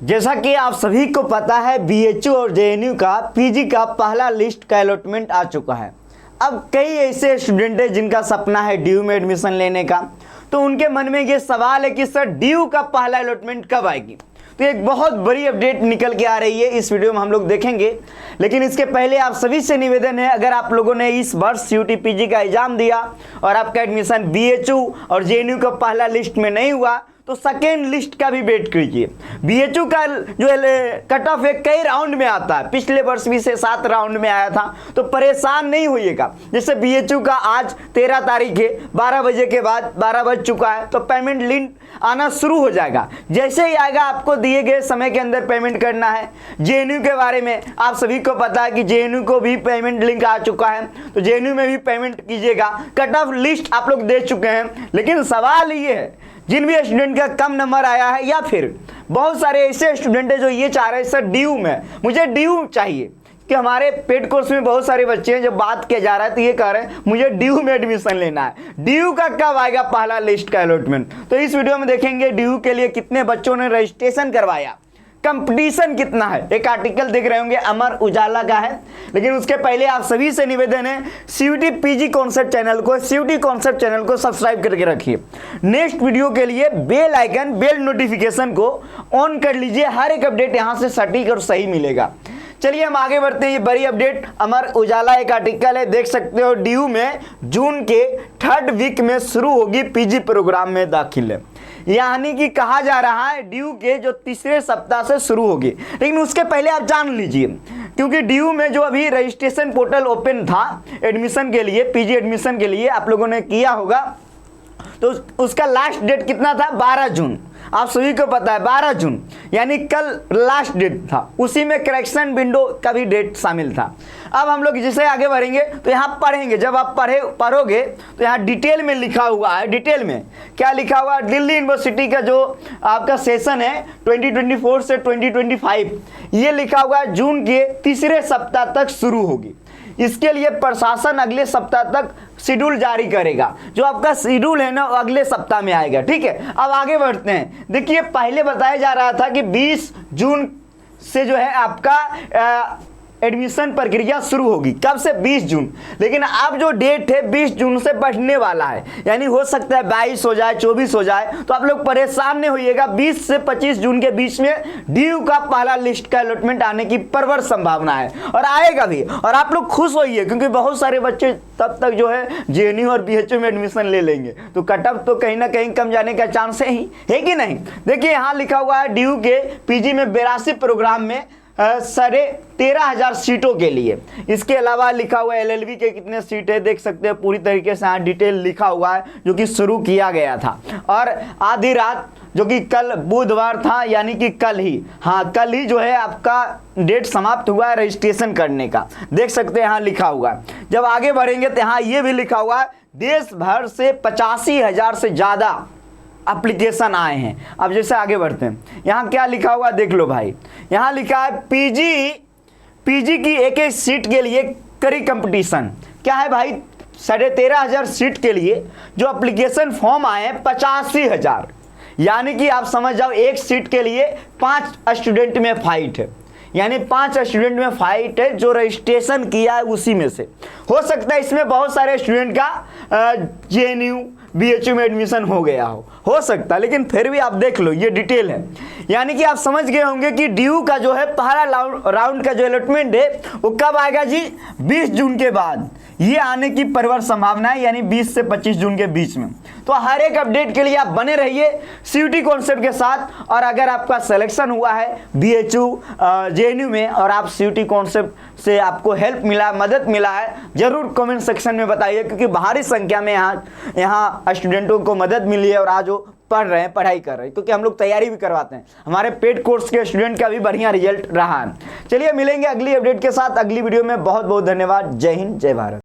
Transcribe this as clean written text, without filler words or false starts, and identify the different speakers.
Speaker 1: जैसा कि आप सभी को पता है बीएचयू और जेएनयू का पीजी का पहला लिस्ट का अलॉटमेंट आ चुका है। अब कई ऐसे स्टूडेंट हैं जिनका सपना है डीयू में एडमिशन लेने का, तो उनके मन में ये सवाल है कि सर डीयू का पहला अलॉटमेंट कब आएगी। तो एक बहुत बड़ी अपडेट निकल के आ रही है, इस वीडियो में हम लोग देखेंगे। लेकिन इसके पहले आप सभी से निवेदन है, अगर आप लोगों ने इस वर्ष सीयूटी पीजी का एग्जाम दिया और आपका एडमिशन बीएचयू और जेएनयू का पहला लिस्ट में नहीं हुआ तो सेकेंड लिस्ट का भी वेट कीजिए। बीएचयू का जो कट ऑफ है कई राउंड में आता है, पिछले वर्ष भी से 7 राउंड में आया था, तो परेशान नहीं होइएगा। जैसे बीएचयू का आज 13 तारीख है, 12 बजे के बाद 12 बज चुका है, तो पेमेंट लिंक आना शुरू हो जाएगा। जैसे ही आएगा आपको दिए गए समय के अंदर पेमेंट करना है। जेएनयू के बारे में आप सभी को पता है कि जेएनयू को भी पेमेंट लिंक आ चुका है, तो जेएनयू में भी पेमेंट कीजिएगा। कट ऑफ लिस्ट आप लोग दे चुके हैं, लेकिन सवाल ये है जिन भी स्टूडेंट का कम नंबर आया है या फिर बहुत सारे ऐसे स्टूडेंट हैं जो ये चाह रहे हैं सर डीयू में मुझे डीयू चाहिए, कि हमारे पेड कोर्स में बहुत सारे बच्चे हैं, जब बात किया जा रहा है तो ये कह रहे हैं मुझे डीयू में एडमिशन लेना है। डीयू का कब आएगा पहला लिस्ट का अलॉटमेंट, तो इस वीडियो में देखेंगे डीयू के लिए कितने बच्चों ने रजिस्ट्रेशन करवाया, कंपटीशन कितना है। एक आर्टिकल देख रहे होंगे अमर उजाला का है। लेकिन उसके पहले आप सभी से निवेदन है सीयूटी पीजी कॉन्सेप्ट चैनल को, सीयूटी कॉन्सेप्ट चैनल को सब्सक्राइब करके रखिए। नेक्स्ट वीडियो के लिए बेल आइकन, बेल नोटिफिकेशन को ऑन कर लीजिए, हर एक अपडेट यहां से सटीक और सही मिलेगा। चलिए हम आगे बढ़ते हैं। ये बड़ी अपडेट अमर उजाला एक आर्टिकल है, देख सकते हो। डीयू में जून के 3rd वीक में शुरू होगी पीजी प्रोग्राम में दाखिले, यानी कि कहा जा रहा है डीयू के जो तीसरे सप्ताह से शुरू होगी। लेकिन उसके पहले आप जान लीजिए, क्योंकि डीयू में जो अभी रजिस्ट्रेशन पोर्टल ओपन था एडमिशन के लिए, पीजी एडमिशन के लिए आप लोगों ने किया होगा, तो उसका लास्ट डेट कितना था 12 जून। आप सभी को पता है 12 जून यानी कल लास्ट डेट था, उसी में करेक्शन विंडो का भी डेट शामिल था। अब हम लोग जैसे आगे बढ़ेंगे तो यहाँ पढ़ेंगे, जब आप पढ़ोगे तो यहाँ डिटेल में लिखा हुआ है। डिटेल में क्या लिखा हुआ है, दिल्ली यूनिवर्सिटी का जो आपका सेशन है 2024 से 2025, ये लिखा हुआ है जून के तीसरे सप्ताह तक शुरू होगी। इसके लिए प्रशासन अगले सप्ताह तक शेड्यूल जारी करेगा। जो आपका शेड्यूल है ना वो अगले सप्ताह में आएगा, ठीक है। अब आगे बढ़ते हैं। देखिए पहले बताया जा रहा था कि 20 जून से जो है आपका एडमिशन प्रक्रिया शुरू होगी। कब से 20 जून, लेकिन अब जो डेट है 20 जून से बढ़ने वाला है, यानी हो सकता है 22 हो जाए, 24 हो जाए। तो आप लोग परेशान नहीं होइएगा, 20 से 25 जून के बीच में डीयू का पहला लिस्ट का अलॉटमेंट आने की प्रबल संभावना है और आएगा भी। और आप लोग खुश होइए क्योंकि बहुत सारे बच्चे तब तक जो है जेएनयू और बीएचयू में एडमिशन ले लेंगे, तो कट ऑफ तो कहीं ना कहीं कम जाने का चांस है कि नहीं। देखिए यहाँ लिखा हुआ है डीयू के पीजी में 82 प्रोग्राम में 13,500 सीटों के लिए। इसके अलावा लिखा हुआ है एलएलबी के कितने सीट है, देख सकते हैं पूरी तरीके से यहाँ डिटेल लिखा हुआ है, जो कि शुरू किया गया था। और आधी रात जो कि कल बुधवार था, यानी कि कल ही, हाँ कल ही जो है आपका डेट समाप्त हुआ है रजिस्ट्रेशन करने का, देख सकते हैं यहाँ लिखा हुआ है। जब आगे बढ़ेंगे तो यहाँ ये भी लिखा हुआ है देश भर से 85,000 से ज़्यादा एप्लीकेशन आए हैं। अब जैसे आगे बढ़ते हैं, यहाँ क्या लिखा हुआ देख लो भाई। यहाँ लिखा है पीजी की एक एक सीट के लिए कड़ी कंपटीशन। क्या है भाई, 13,500 सीट के लिए जो एप्लीकेशन फॉर्म आए हैं 85,000, यानी कि आप समझ जाओ एक सीट के लिए 5 स्टूडेंट में फाइट है, यानी 5 स्टूडेंट में फाइट है जो रजिस्ट्रेशन किया है उसी में से। हो सकता है इसमें बहुत सारे स्टूडेंट का जेएनयू बीएचयू में एडमिशन हो गया हो सकता है, लेकिन फिर भी आप देख लो ये डिटेल है। यानी कि आप समझ गए होंगे कि डीयू का जो है पहला राउंड का जो अलॉटमेंट है वो कब आएगा जी, 20 जून के बाद ये आने की प्रबल संभावना है, यानी 20 से 25 जून के बीच में। तो हर एक अपडेट के लिए आप बने रहिए सीयूटी कॉन्सेप्ट के साथ। और अगर आपका सिलेक्शन हुआ है बीएचयू जेएनयू में और आप सीयूटी कॉन्सेप्ट से आपको हेल्प मिला, मदद मिला है, जरूर कमेंट सेक्शन में बताइए, क्योंकि भारी संख्या में यहाँ स्टूडेंटों को मदद मिली है और आज वो पढ़ रहे हैं, पढ़ाई कर रहे हैं, क्योंकि हम लोग तैयारी भी करवाते हैं। हमारे पेड कोर्स के स्टूडेंट का भी बढ़िया रिजल्ट रहा है। चलिए मिलेंगे अगली अपडेट के साथ अगली वीडियो में। बहुत बहुत धन्यवाद। जय हिंद, जय भारत।